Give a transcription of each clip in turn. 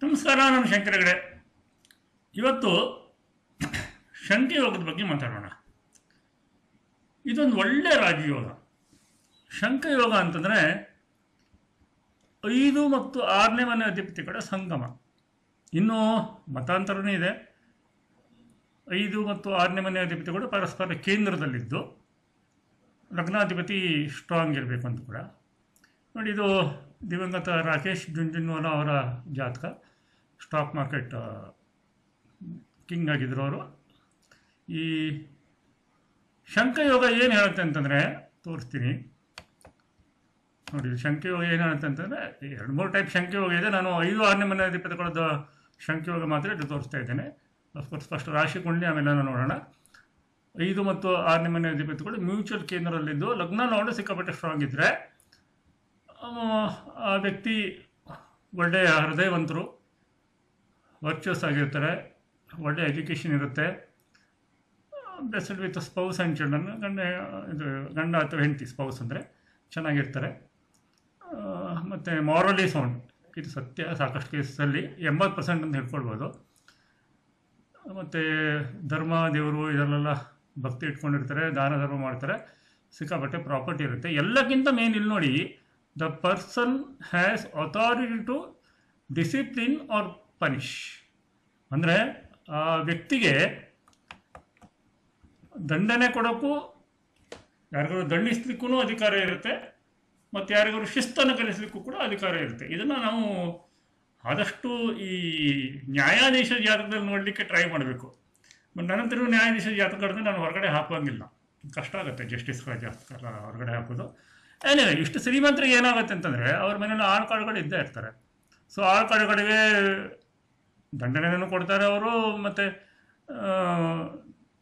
ನಮಸ್ಕಾರ, ನಾನು ಶಂಕರ ಹೆಗಡೆ. ಇವತ್ತು ಶಂಖ್ಯ ಯೋಗದ ಬಗ್ಗೆ ಮಾತಾಡೋಣ. ಇದೊಂದು ಒಳ್ಳೆ ರಾಜಯೋಗ. ಶಂಖ್ಯ ಯೋಗ ಅಂತಂದರೆ 5 ಮತ್ತು 6ನೇ ಮನೆ ಅಧಿಪತಿಗಳ ಸಂಗಮ. ಇನ್ನೂ ಮತಾಂತರನೇ ಇದೆ. 5 ಮತ್ತು 6ನೇ ಮನೆ ಅಧಿಪತಿಗಳು ಪರಸ್ಪರ ಕೇಂದ್ರದಲ್ಲಿದ್ದು ಲಗ್ನಾಧಿಪತಿ ಸ್ಟ್ರಾಂಗ್ ಇರಬೇಕು ಅಂತ ಕೂಡ ನೋಡಿ. ಇದು ದಿವಂಗತ ರಾಕೇಶ್ ಜುಂಜುನ್ವಾಲಾ ಅವರ ಜಾತಕ. ಸ್ಟಾಕ್ ಮಾರ್ಕೆಟ್ ಕಿಂಗ್ ಆಗಿದ್ರು ಅವರು. ಈ ಶಂಖ್ಯ ಯೋಗ ಏನು ಹೇಳುತ್ತೆ ಅಂತಂದರೆ ತೋರಿಸ್ತೀನಿ ನೋಡಿ. ಶಂಖ್ಯ ಯೋಗ ಏನು ಹೇಳುತ್ತೆ ಅಂತಂದರೆ 2-3 ಟೈಪ್ ಶಂಖ್ಯ ಯೋಗ ಇದೆ. ನಾನು 5-6ನೇ ಮನೆ ಅಧಿಪತಿಗಳದ್ದು ಶಂಖ್ಯ ಯೋಗ ಮಾತ್ರ ಇದು ತೋರಿಸ್ತಾ ಇದ್ದೇನೆ. ಅಫ್ಕೋರ್ಸ್ ಫಸ್ಟ್ ರಾಶಿ ಕುಂಡಲಿ, ಆಮೇಲೆ ನೋಡೋಣ. 5 ಮತ್ತು 6ನೇ ಮನೆ ಅಧಿಪತಿಗಳು ಮ್ಯೂಚುವಲ್ ಕೇಂದ್ರದಲ್ಲಿದ್ದು ಲಗ್ನ ನೋಡಿ ಸಿಕ್ಕಾಪಟ್ಟೆ ಸ್ಟ್ರಾಂಗ್ ಇದ್ದರೆ ಆ ವ್ಯಕ್ತಿ ಒಳ್ಳೆಯ ಹೃದಯವಂತರು, ವರ್ಚುವಸ್ ಆಗಿರ್ತಾರೆ, ಒಳ್ಳೆಯ ಎಜುಕೇಷನ್ ಇರುತ್ತೆ. Blessed with spouse and children, ಗಂಡ ಅಥವಾ ಹೆಂಡತಿ, ಸ್ಪೌಸ್ ಅಂದರೆ ಚೆನ್ನಾಗಿರ್ತಾರೆ. ಮತ್ತು ಮಾರಲಿ ಸೌಂಡ್, ಇದು ಸತ್ಯ. ಸಾಕಷ್ಟು ಕೇಸಲ್ಲಿ 80% ಅಂತ ಹೇಳ್ಕೊಳ್ಬೋದು. ಮತ್ತು ಧರ್ಮ, ದೇವರು ಇದರಲ್ಲೆಲ್ಲ ಭಕ್ತಿ ಇಟ್ಕೊಂಡಿರ್ತಾರೆ, ದಾನ ಧರ್ಮ ಮಾಡ್ತಾರೆ, ಸಿಕ್ಕಾಪಟ್ಟೆ ಪ್ರಾಪರ್ಟಿ ಇರುತ್ತೆ. ಎಲ್ಲಕ್ಕಿಂತ ಮೇನ್ ಇಲ್ಲಿ ನೋಡಿ, the person has authority to discipline or punish. ಅಂದರೆ ಆ ವ್ಯಕ್ತಿಗೆ ದಂಡನೆ ಕೊಡೋಕ್ಕೂ, ಯಾರಿಗಾರು ದಂಡಿಸ್ಲಿಕ್ಕೂ ಅಧಿಕಾರ ಇರುತ್ತೆ, ಮತ್ತು ಯಾರಿಗಾರು ಶಿಸ್ತನ್ನು ಕಲಿಸಲಿಕ್ಕೂ ಕೂಡ ಅಧಿಕಾರ ಇರುತ್ತೆ. ಇದನ್ನು ನಾವು ಆದಷ್ಟು ಈ ನ್ಯಾಯಾಧೀಶ ಜಾತಕದಲ್ಲಿ ನೋಡಲಿಕ್ಕೆ ಟ್ರೈ ಮಾಡಬೇಕು. ಮತ್ತು ನನ್ನಂತರ ನ್ಯಾಯಾಧೀಶ ಜಾತಕಗಳನ್ನ ನಾನು ಹೊರಗಡೆ ಹಾಕುವಂಗಿಲ್ಲ, ಕಷ್ಟ ಆಗುತ್ತೆ. ಜಸ್ಟಿಸ್ಗಳ ಜಾತಕ ಹೊರಗಡೆ ಹಾಕೋದು. ಏನಿದೆ, ಇಷ್ಟು ಶ್ರೀಮಂತರಿಗೆ ಏನಾಗುತ್ತೆ ಅಂತಂದರೆ ಅವ್ರ ಮನೇಲಿ ಆಳ್ಕಾಡುಗಳು ಇದ್ದೇ ಇರ್ತಾರೆ. ಸೊ ಆಳ್ಕಾಡುಗಳಿಗೆ ದಂಡನೆಯನ್ನು ಕೊಡ್ತಾರೆ ಅವರು, ಮತ್ತು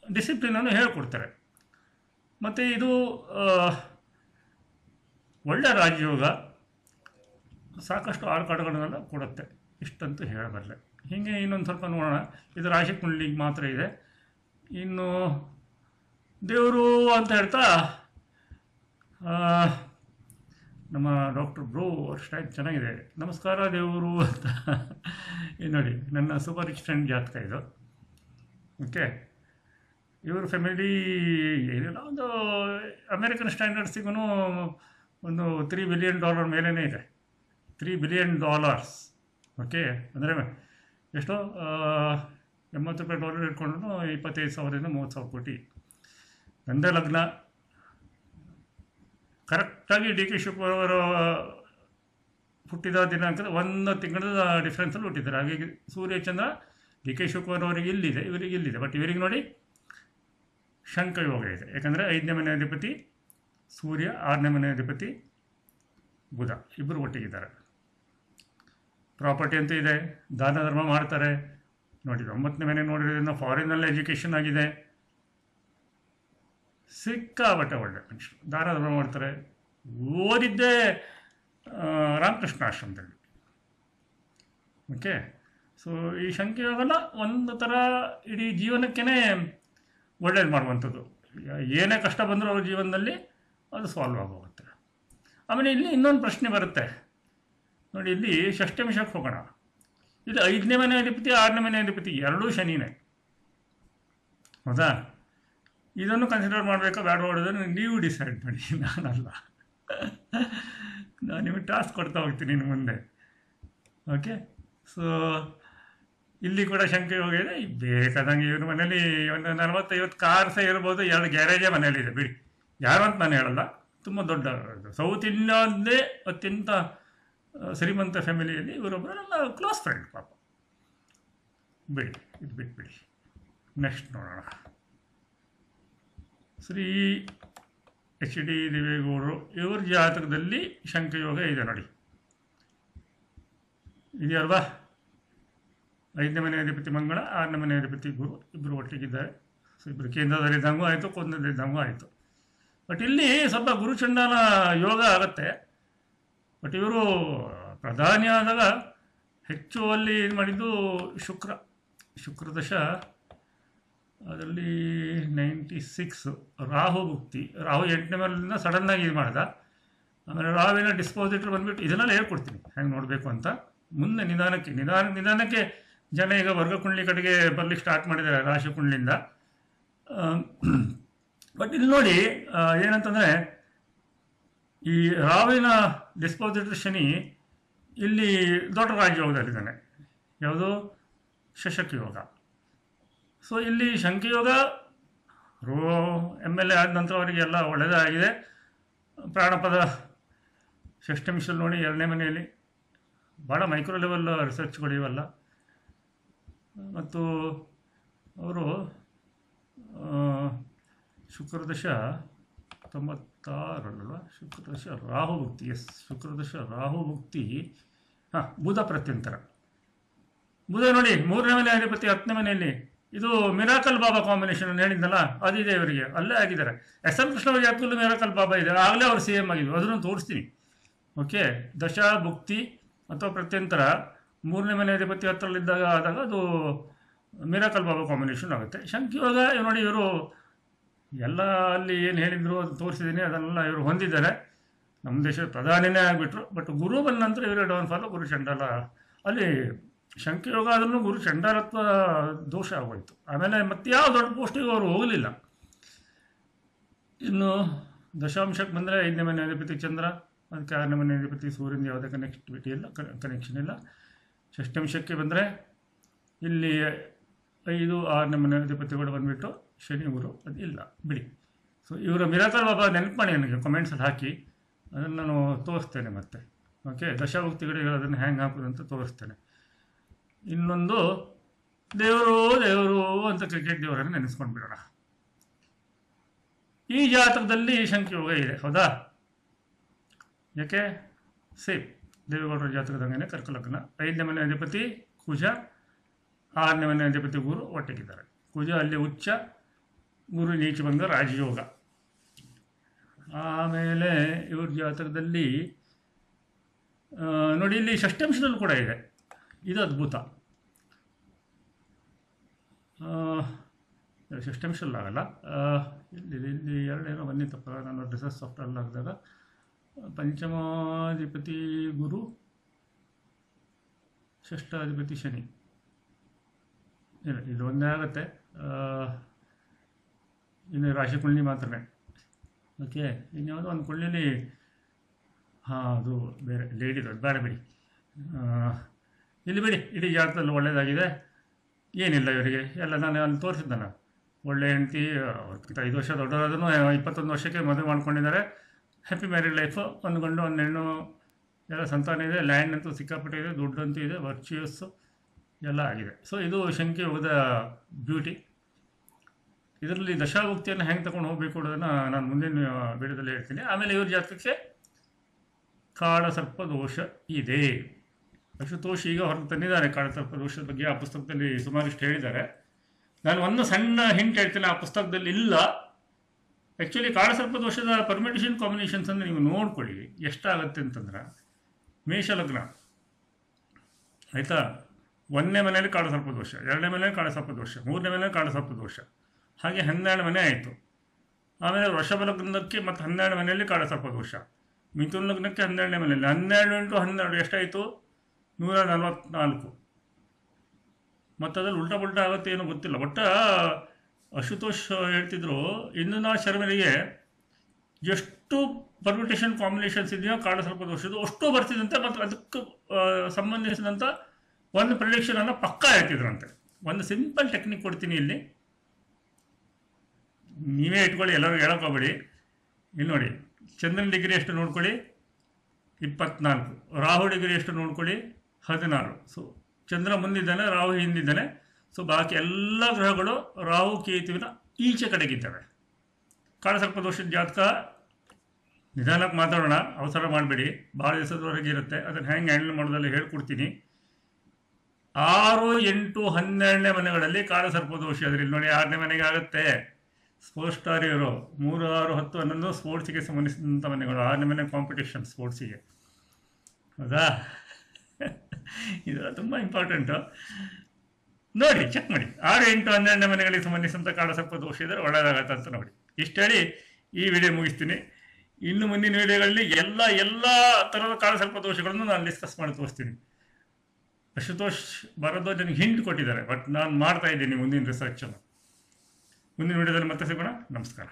ಡಿಸಿಪ್ಲಿನನ್ನು ಹೇಳ್ಕೊಡ್ತಾರೆ. ಮತ್ತು ಇದು ಒಳ್ಳೆಯ ರಾಜಯೋಗ. ಸಾಕಷ್ಟು ಆಳ್ಕಾಡುಗಳನ್ನೆಲ್ಲ ಕೊಡುತ್ತೆ, ಇಷ್ಟಂತೂ ಹೇಳಬಲ್ಲೆ. ಹೀಗೆ ಇನ್ನೊಂದು ಸ್ವಲ್ಪ ನೋಡೋಣ. ಇದು ರಾಶಿ ಕುಂಡಲಿಗೆ ಮಾತ್ರ ಇದೆ. ಇನ್ನು ದೇವರು ಅಂತ ಹೇಳ್ತಾ ನಮ್ಮ ಡಾಕ್ಟರ್ ಬ್ರೋ ಸ್ಟೈಲ್ ಚೆನ್ನಾಗಿದೆ. ನಮಸ್ಕಾರ ದೇವರು ಅಂತ. ಇದು ನೋಡಿ, ನನ್ನ ಸೂಪರ್ ರಿಚ್ ಫ್ರೆಂಡ್ ಜಾತಕ ಇದು. ಓಕೆ, ಇವರು ಫ್ಯಾಮಿಲಿ ಏನಿಲ್ಲ, ಒಂದು ಅಮೇರಿಕನ್ ಸ್ಟ್ಯಾಂಡರ್ಡ್ಸಿಗೂ ಒಂದು $3 ಬಿಲಿಯನ್ ಮೇಲೇ ಇದೆ. $3 ಬಿಲಿಯನ್. ಓಕೆ, ಅಂದರೆ ಎಷ್ಟೋ $80 ಇಟ್ಕೊಂಡು 25,000 30,000 ಕೋಟಿ. ನಂದೇ ಲಗ್ನ ಕರೆಕ್ಟಾಗಿ ಡಿ ಕೆ ಶಿವಕುಮಾರ್ ಹುಟ್ಟಿದ ದಿನಾಂಕದ 1 ತಿಂಗಳ ಡಿಫ್ರೆನ್ಸಲ್ಲಿ ಹುಟ್ಟಿದ್ದಾರೆ. ಹಾಗಾಗಿ ಸೂರ್ಯಚಂದ್ರ ಡಿ ಕೆ ಶಿವಕುಮಾರ್ ಅವರಿಗೆ ಇಲ್ಲಿದೆ, ಇವರಿಗೆ ಇಲ್ಲಿದೆ. ಬಟ್ ಇವರಿಗೆ ನೋಡಿ ಶಂಖ್ಯ ಯೋಗ ಇದೆ. ಯಾಕಂದರೆ 5ನೇ ಮನೆ ಅಧಿಪತಿ ಸೂರ್ಯ, 6ನೇ ಮನೆ ಅಧಿಪತಿ ಬುಧ, ಇಬ್ಬರು ಒಟ್ಟಿಗಿದ್ದಾರೆ. ಪ್ರಾಪರ್ಟಿ ಅಂತ ಇದೆ, ದಾನ ಧರ್ಮ ಮಾಡ್ತಾರೆ. ನೋಡಿ 9ನೇ ಮನೆ ನೋಡಿರೋದ್ರಿಂದ ಫಾರಿನಲ್ಲಿ ಎಜುಕೇಷನ್ ಆಗಿದೆ. ಸಿಕ್ಕಾಬಟ್ಟೆ ಒಳ್ಳೆ ಮನುಷ್ಯರು, ದಾನ ಧರ್ಮ ಮಾಡ್ತಾರೆ. ಓದಿದ್ದೇ ರಾಮಕೃಷ್ಣ ಆಶ್ರಮದಲ್ಲಿ. ಓಕೆ, ಸೊ ಈ ಶಂಖ್ಯ ಯೋಗನ ಒಂದು ಥರ ಇಡೀ ಜೀವನಕ್ಕೇ ಒಳ್ಳೇದು ಮಾಡುವಂಥದ್ದು. ಏನೇ ಕಷ್ಟ ಬಂದರೂ ಅವ್ರ ಜೀವನದಲ್ಲಿ ಅದು ಸಾಲ್ವ್ ಆಗೋಗುತ್ತೆ. ಆಮೇಲೆ ಇಲ್ಲಿ ಇನ್ನೊಂದು ಪ್ರಶ್ನೆ ಬರುತ್ತೆ ನೋಡಿ. ಇಲ್ಲಿ ಷಷ್ಠಾಂಶಕ್ಕೆ ಹೋಗೋಣ. ಇಲ್ಲಿ 5ನೇ ಮನೆ ಅಧಿಪತಿ 6ನೇ ಮನೆ ಅಧಿಪತಿ ಎರಡೂ ಶನಿನೇ, ಹೌದಾ? ಇದನ್ನು ಕನ್ಸಿಡರ್ ಮಾಡಬೇಕಾ ಬೇಡ ಮಾಡೋದನ್ನು ನೀವು ಡಿಸೈಡ್ ಮಾಡಿ, ನಾನಲ್ಲ. ನಾನು ನಿಮಗೆ ಟಾಸ್ಕ್ ಕೊಡ್ತಾ ಹೋಗ್ತೀನಿ ಇನ್ನು ಮುಂದೆ. ಓಕೆ, ಸೊ ಇಲ್ಲಿ ಕೂಡ ಶಂಖ್ಯ ಯೋಗ ಇದೆ. ಬೇಕಾದಂಗೆ ಇವ್ರ ಮನೇಲಿ ಒಂದು 40-50 ಕಾರ್ ಸಹ ಇರ್ಬೋದು, 2 ಗ್ಯಾರೇಜೇ ಮನೇಲಿದೆ ಬಿಡಿ. ಯಾರು ಅಂತ ನಾನು ಹೇಳಲ್ಲ, ತುಂಬ ದೊಡ್ಡ ಸೌತ್ ಇಂಡಿಯಾದೇ ಅತ್ಯಂತ ಶ್ರೀಮಂತ ಫ್ಯಾಮಿಲಿಯಲ್ಲಿ ಇವರೊಬ್ಬರು ನನ್ನ ಕ್ಲೋಸ್ ಫ್ರೆಂಡ್ ಪಾಪ. ಬಿಡಿ, ಇದು ಬಿಟ್ಬಿಡಿ. ನೆಕ್ಸ್ಟ್ ನೋಡೋಣ. ಶ್ರೀ HD ದೇವೇಗೌಡರು, ಇವ್ರ ಜಾತಕದಲ್ಲಿ ಶಂಖ್ಯ ಯೋಗ ಇದೆ ನೋಡಿ. ಇದೆಯಲ್ವಾ? 5ನೇ ಮನೆ ಅಧಿಪತಿ ಮಂಗಳ, 6ನೇ ಮನೆ ಅಧಿಪತಿ ಗುರು, ಇಬ್ಬರು ಒಟ್ಟಿಗಿದ್ದಾರೆ. ಸೊ ಇಬ್ಬರು ಕೇಂದ್ರದಲ್ಲಿದ್ದಂಗೂ ಆಯಿತು, ಕೊಂದಲ್ಲಿದ್ದಂಗೂ ಆಯಿತು. ಬಟ್ ಇಲ್ಲಿ ಸ್ವಲ್ಪ ಗುರುಚಂಡಾಲ ಯೋಗ ಆಗುತ್ತೆ. ಬಟ್ ಇವರು ಪ್ರಧಾನಿ ಆದಾಗ ಹೆಚ್ಚು ಅಲ್ಲಿ ಏನು ಮಾಡಿದ್ದು ಶುಕ್ರದಶ. ಅದರಲ್ಲಿ 96 ರಾಹು ಭುಕ್ತಿ. ರಾಹು 8ನೇ ಮೇಲಿಂದ ಸಡನ್ನಾಗಿ ಇದು ಮಾಡ್ದ. ಆಮೇಲೆ ರಾಹುವಿನ ಡಿಸ್ಪೋಸಿಟರ್ ಬಂದುಬಿಟ್ಟು ಇದನ್ನೆಲ್ಲ ಹೇಳ್ಕೊಡ್ತೀನಿ ಹೆಂಗೆ ನೋಡಬೇಕು ಅಂತ. ಮುಂದೆ ನಿಧಾನಕ್ಕೆ ಜನ ಈಗ ವರ್ಗ ಕುಂಡ್ಲಿ ಕಡೆಗೆ ಬರ್ಲಿಕ್ಕೆ ಸ್ಟಾರ್ಟ್ ಮಾಡಿದ್ದಾರೆ ರಾಶಿ ಕುಂಡ್ಲಿಂದ. ಬಟ್ ಇಲ್ಲಿ ನೋಡಿ ಏನಂತಂದರೆ, ಈ ರಾವಿನ ಡಿಸ್ಪೋಸಿಟರ್ ಶನಿ ಇಲ್ಲಿ ದೊಡ್ಡ ರಾಜಯೋಗದಲ್ಲಿದ್ದಾನೆ. ಯಾವುದು? ಶಶಕ ಯೋಗ. ಸೊ ಇಲ್ಲಿ ಶಂಖಯೋಗ MLA ಆದ ನಂತರ ಅವರಿಗೆ ಎಲ್ಲ ಒಳ್ಳೆಯದಾಗಿದೆ. ಪ್ರಾಣಪದ ಷಷ್ಠಮಿಷಲ್ಲಿ ನೋಡಿ 2ನೇ ಮನೆಯಲ್ಲಿ ಭಾಳ ಮೈಕ್ರೋ ಲೆವೆಲ್ ರಿಸರ್ಚ್ಗಳು ಇವೆಲ್ಲ. ಮತ್ತು ಅವರು ಶುಕ್ರದಶ 96 ಶುಕ್ರದಶ ರಾಹು ಭುಕ್ತಿ. ಶುಕ್ರದಶ ರಾಹು ಭುಕ್ತಿ. ಬುಧ ಪ್ರತ್ಯಂತರ. ಬುಧ ನೋಡಿ 3ನೇ ಮನೆ ಅಧಿಪತಿ 10ನೇ ಮನೆಯಲ್ಲಿ. ಇದು ಮಿರಾಕಲ್ ಬಾಬಾ ಕಾಂಬಿನೇಷನ್ ಹೇಳಿದ್ನಲ್ಲ, ಅದಿದೆ ಇವರಿಗೆ, ಅಲ್ಲೇ ಆಗಿದ್ದಾರೆ. ಎಸ್ ಎಂ ಕೃಷ್ಣ ಜಾತಕದಲ್ಲೂ ಮಿರಾಕಲ್ ಬಾಬಾ ಇದೆ, ಆಗಲೇ ಅವರು CM ಆಗಿದ್ರು, ಅದನ್ನು ತೋರಿಸ್ತೀನಿ. ಓಕೆ, ದಶಾ ಭುಕ್ತಿ ಅಥವಾ ಪ್ರತ್ಯಂತರ 3ನೇ ಮನೆ ಅಧಿಪತಿ 10ರಲ್ಲಿದ್ದಾಗ ಆದಾಗ ಅದು ಮಿರಾಕಲ್ ಬಾಬಾ ಕಾಂಬಿನೇಷನ್ ಆಗುತ್ತೆ. ಶಂಖಯೋಗ ನೋಡಿ, ಇವರು ಎಲ್ಲ ಅಲ್ಲಿ ಏನು ಹೇಳಿದ್ರು ಅದು ತೋರಿಸಿದ್ದೀನಿ, ಅದನ್ನೆಲ್ಲ ಇವರು ಹೊಂದಿದ್ದಾರೆ. ನಮ್ಮ ದೇಶದ ಪ್ರಧಾನಿನೇ ಆಗಿಬಿಟ್ರು. ಬಟ್ ಗುರು ಬಂದ ನಂತರ ಇವರ ಡೌನ್ಫಾಲ್, ಗುರು ಚಂಡಾಲ. ಅಲ್ಲಿ ಶಂಖಯೋಗ ಆದ್ರೂ ಗುರು ಚಂಡಾಲತ್ವ ದೋಷ ಆಗೋಯ್ತು. ಆಮೇಲೆ ಮತ್ತೆ ಯಾವ ದೊಡ್ಡ ಪೋಸ್ಟಿಗೆ ಅವರು ಹೋಗಲಿಲ್ಲ. ಇನ್ನು ದಶಾಂಶಕ್ಕೆ ಬಂದರೆ 5ನೇ ಮನೆ ಅಧಿಪತಿ ಚಂದ್ರ, ಅದಕ್ಕೆ 6ನೇ ಮನೆ ಅಧಿಪತಿ ಸೂರ್ಯನ ಯಾವುದೇ ಕನೆಕ್ಟಿವಿಟಿ ಇಲ್ಲ, ಕನೆಕ್ಷನ್ ಇಲ್ಲ. ಷಷ್ಠಂಶಕ್ಕೆ ಬಂದರೆ ಇಲ್ಲಿ 5, 6ನೇ ಮನೆ ಅಧಿಪತಿಗಳು ಬಂದುಬಿಟ್ಟು ಶನಿ ಗುರು, ಅದು ಇಲ್ಲ ಬಿಡಿ. ಸೊ ಇವರ ಮಿರಾಕಲ್ ಬಾಬಾ ನೆನಪು ಮಾಡಿ ನನಗೆ ಕಮೆಂಟ್ಸಲ್ಲಿ ಹಾಕಿ, ಅದನ್ನು ನಾನು ತೋರಿಸ್ತೇನೆ ಮತ್ತೆ. ಓಕೆ, ದಶಾಭುಕ್ತಿಗಳಿಗೆ ಅದನ್ನು ಹ್ಯಾಂಗ್ ಹಾಕೋದು ಅಂತ ತೋರಿಸ್ತೇನೆ. ಇನ್ನೊಂದು ದೇವರು ಅಂತ ಕ್ರಿಕೆಟ್ ದೇವರನ್ನು ನೆನೆಸ್ಕೊಂಡು ಬಿಡೋಣ. ಈ ಜಾತಕದಲ್ಲಿ ಶಂಖಯೋಗ ಇದೆ, ಹೌದಾ? ಯಾಕೆ? ಸೇಮ್ ದೇವೇಗೌಡರ ಜಾತಕದಂಗೆ ಕರ್ಕಲಗ್ನ. 5ನೇ ಮನೆ ಅಧಿಪತಿ ಕುಜ, 6ನೇ ಮನೆ ಅಧಿಪತಿ ಗುರು ಒಟ್ಟಿಗಿದ್ದಾರೆ. ಕುಜ ಅಲ್ಲಿ ಉಚ್ಚ, ಗುರು ನೀಚ ಬಂದ ರಾಜಯೋಗ. ಆಮೇಲೆ ಇವ್ರ ಜಾತಕದಲ್ಲಿ ನೋಡಿ, ಇಲ್ಲಿ ಷಷ್ಠಂಶದಲ್ಲೂ ಕೂಡ ಇದೆ, ಇದು ಅದ್ಭುತ. ಷಷ್ಠಂಶಲ್ಲಾಗಲ್ಲ, ಇಲ್ಲಿ 2 ಬಂದಿತ್ತಪ್ಪ, ನಾನು ರಿಸರ್ಚ್ ಸಾಫ್ಟ್ವೇರ್ ಹಾಕಿದಾಗ. ಪಂಚಮಾಧಿಪತಿ ಗುರು, ಷಷ್ಠಾಧಿಪತಿ ಶನಿ. ಇಲ್ಲ, ಇದು ಒಂದೇ ಆಗುತ್ತೆ. ಇನ್ನು ರಾಶಿ ಕುಂಡ್ಲಿ ಮಾತ್ರನೇ. ಓಕೆ, ಇನ್ಯಾವುದೋ ಒಂದು ಕುಂಡ್ಲಿಲಿ ಅದು ಬೇರೆ ಲೇಡಿದು, ಬೇಡ ಬಿಡಿ. ಇಲ್ಲಿ ಬಿಡಿ, ಇಡೀ ಜಾತಕದಲ್ಲಿ ಒಳ್ಳೆಯದಾಗಿದೆ, ಏನಿಲ್ಲ ಇವರಿಗೆ. ಎಲ್ಲ ನಾನು ಅಲ್ಲಿ ತೋರಿಸಿದ್ದಲ್ಲ, ಒಳ್ಳೆ ಹೆಂಡತಿ, ಅವ್ರಿಗಿಂತ 5 ವರ್ಷ ದೊಡ್ಡವರಾದ್ರೂ 21 ವರ್ಷಕ್ಕೆ ಮದುವೆ ಮಾಡ್ಕೊಂಡಿದ್ದಾರೆ. ಹ್ಯಾಪಿ ಮ್ಯಾರಿಡ್ ಲೈಫು, ಒಂದು ಗಂಡು ಒಂದು ಹೆಣ್ಣು, ಎಲ್ಲ ಸಂತಾನ ಇದೆ, ಲ್ಯಾಂಡ್ ಅಂತೂ ಸಿಕ್ಕಾಪಟ್ಟೆ ಇದೆ, ದುಡ್ಡಂತೂ ಇದೆ, ವರ್ಚ್ಯೂಸು ಎಲ್ಲ ಆಗಿದೆ. ಸೊ ಇದು ಶಂಖಯೋಗದ ಬ್ಯೂಟಿ. ಇದರಲ್ಲಿ ದಶಾಭುಕ್ತಿಯನ್ನು ಹೆಂಗೆ ತಗೊಂಡು ಹೋಗಬೇಕು ಅನ್ನೋದನ್ನು ನಾನು ಮುಂದಿನ ವಿಡಿಯೋದಲ್ಲಿ ಹೇಳ್ತೀನಿ. ಆಮೇಲೆ ಇವ್ರ ಜಾತಕಕ್ಕೆ ಕಾಳಸರ್ಪ ದೋಷ ಇದೆ. ಅಶುತೋಷ್ ಈಗ ಹೊರಗೆ ತಂದಿದ್ದಾರೆ ಕಾಳಸರ್ಪ ದೋಷದ ಬಗ್ಗೆ. ಆ ಪುಸ್ತಕದಲ್ಲಿ ಸುಮಾರಿಷ್ಟು ಹೇಳಿದ್ದಾರೆ. ನಾನು ಒಂದು ಸಣ್ಣ ಹಿಂಟ್ ಹೇಳ್ತೀನಿ, ಆ ಪುಸ್ತಕದಲ್ಲಿ ಇಲ್ಲ. ಆ್ಯಕ್ಚುಲಿ ಕಾಳಸರ್ಪ ದೋಷದ ಪರ್ಮಿಟೇಷನ್ ಕಾಂಬಿನೇಷನ್ಸ್ ಅಂದರೆ ನೀವು ನೋಡ್ಕೊಳ್ಳಿ ಎಷ್ಟಾಗುತ್ತೆ ಅಂತಂದ್ರೆ, ಮೇಷಲಗ್ನ ಆಯಿತಾ, 1ನೇ ಮನೆಯಲ್ಲಿ ಕಾಳಸರ್ಪ ದೋಷ, 2ನೇ ಮನೆಯಲ್ಲಿ ಕಾಳಸರ್ಪ ದೋಷ, 3ನೇ ಮನೆಯಲ್ಲಿ ಕಾಳಸರ್ಪ ದೋಷ, ಹಾಗೆ 12 ಮನೆ ಆಯಿತು. ಆಮೇಲೆ ವೃಷಭ ಲಗ್ನಕ್ಕೆ ಮತ್ತು 12 ಮನೆಯಲ್ಲಿ ಕಾಳಸರ್ಪ ದೋಷ, ಮಿಥುನ ಲಗ್ನಕ್ಕೆ 12ನೇ ಮನೆಯಲ್ಲಿ 12 × 12 ಎಷ್ಟಾಯಿತು? 144. ಮತ್ತು ಅದ್ರಲ್ಲಿ ಉಲ್ಟಾ ಪುಲ್ಟಾ ಆಗುತ್ತೆ ಏನೋ ಗೊತ್ತಿಲ್ಲ. ಒಟ್ಟು ಅಶುತೋಷ್ ಹೇಳ್ತಿದ್ರು, ಇಂದುನಾ ಶರ್ಮರಿಗೆ ಎಷ್ಟು ಪರ್ಮಿಟೇಷನ್ ಕಾಂಬಿನೇಷನ್ಸ್ ಇದೆಯೋ ಕಾಳಸರ್ಪ ದೋಷದ್ದು ಅಷ್ಟು ಬರ್ತಿದಂತೆ. ಮತ್ತು ಅದಕ್ಕೆ ಸಂಬಂಧಿಸಿದಂಥ ಒಂದು ಪ್ರಿಡಿಕ್ಷನನ್ನು ಪಕ್ಕಾ ಹೇಳ್ತಿದ್ರಂತೆ. ಒಂದು ಸಿಂಪಲ್ ಟೆಕ್ನಿಕ್ ಕೊಡ್ತೀನಿ, ಇಲ್ಲಿ ನೀವೇ ಇಟ್ಕೊಳ್ಳಿ, ಎಲ್ಲರೂ ಹೇಳೋಕ್ಕೋಗ್ಬೇಡಿ. ಇಲ್ಲಿ ನೋಡಿ, ಚಂದ್ರನ ಡಿಗ್ರಿ ಎಷ್ಟು ನೋಡ್ಕೊಳ್ಳಿ, 24. ರಾಹು ಡಿಗ್ರಿ ಎಷ್ಟು ನೋಡ್ಕೊಳ್ಳಿ, 16. ಸೊ ಚಂದ್ರ ಮುಂದಿದ್ದಾನೆ, ರಾಹು ಹಿಂದಿದ್ದಾನೆ. ಸೊ ಬಾಕಿ ಎಲ್ಲ ಗ್ರಹಗಳು ರಾಹು ಕೇತುವಿನ ಈಚೆ ಕಡೆಗಿದ್ದಾವೆ. ಕಾಳಸರ್ಪ ದೋಷದ ಜಾತಕ ನಿಧಾನಕ್ಕೆ ಮಾತಾಡೋಣ, ಅವಸರ ಮಾಡಬೇಡಿ, ಭಾಳ ದಿವಸದವರೆಗೆ ಇರುತ್ತೆ. ಅದನ್ನು ಹೆಂಗೆ ಹ್ಯಾಂಡಲ್ ಮಾಡೋದಲ್ಲಿ ಹೇಳ್ಕೊಡ್ತೀನಿ. 6, 8, 12ನೇ ಮನೆಗಳಲ್ಲಿ ಕಾಳಸರ್ಪ ದೋಷ. ಅದರಲ್ಲಿ ನೋಡಿ 6ನೇ ಮನೆಗೆ ಆಗುತ್ತೆ. ಸ್ಪೋರ್ಟ್ಸ್ ಸ್ಟಾರ್ ಇವರು 3, 6, 10, 11 ಸ್ಪೋರ್ಟ್ಸಿಗೆ ಸಂಬಂಧಿಸಿದಂಥ ಮನೆಗಳು. 6ನೇ ಮನೆ ಕಾಂಪಿಟೇಷನ್ ಸ್ಪೋರ್ಟ್ಸಿಗೆ, ಹೌದಾ? ಇದೆಲ್ಲ ತುಂಬ ಇಂಪಾರ್ಟೆಂಟು. ನೋಡಿ, ಚೆಕ್ ಮಾಡಿ. 6, 8, 12ನೇ ಮನೆಗಳಿಗೆ ಸಂಬಂಧಿಸಿದಂಥ ಕಾಳಸರ್ಪ ದೋಷ ಇದ್ದರೆ ಒಳ್ಳೆಯದಾಗತ್ತೆ ಅಂತ ನೋಡಿ. ಇಷ್ಟು ಹೇಳಿ ಈ ವಿಡಿಯೋ ಮುಗಿಸ್ತೀನಿ. ಇನ್ನು ಮುಂದಿನ ವಿಡಿಯೋಗಳಲ್ಲಿ ಎಲ್ಲ ಥರದ ಕಾಳಸರ್ಪ ದೋಷಗಳನ್ನು ನಾನು ಡಿಸ್ಕಸ್ ಮಾಡಿ ತೋರಿಸ್ತೀನಿ. ಅಶುತೋಷ್ ಭಾರದ್ವಾಜ್ ನನಗೆ ಹಿಂಟ್ ಕೊಟ್ಟಿದ್ದಾರೆ, ಬಟ್ ನಾನು ಮಾಡ್ತಾ ಇದ್ದೀನಿ ಮುಂದಿನ ರಿಸರ್ಚನ್ನು. ಮುಂದಿನ ವಿಡಿಯೋದಲ್ಲಿ ಮತ್ತೆ ಸಿಗೋಣ. ನಮಸ್ಕಾರ.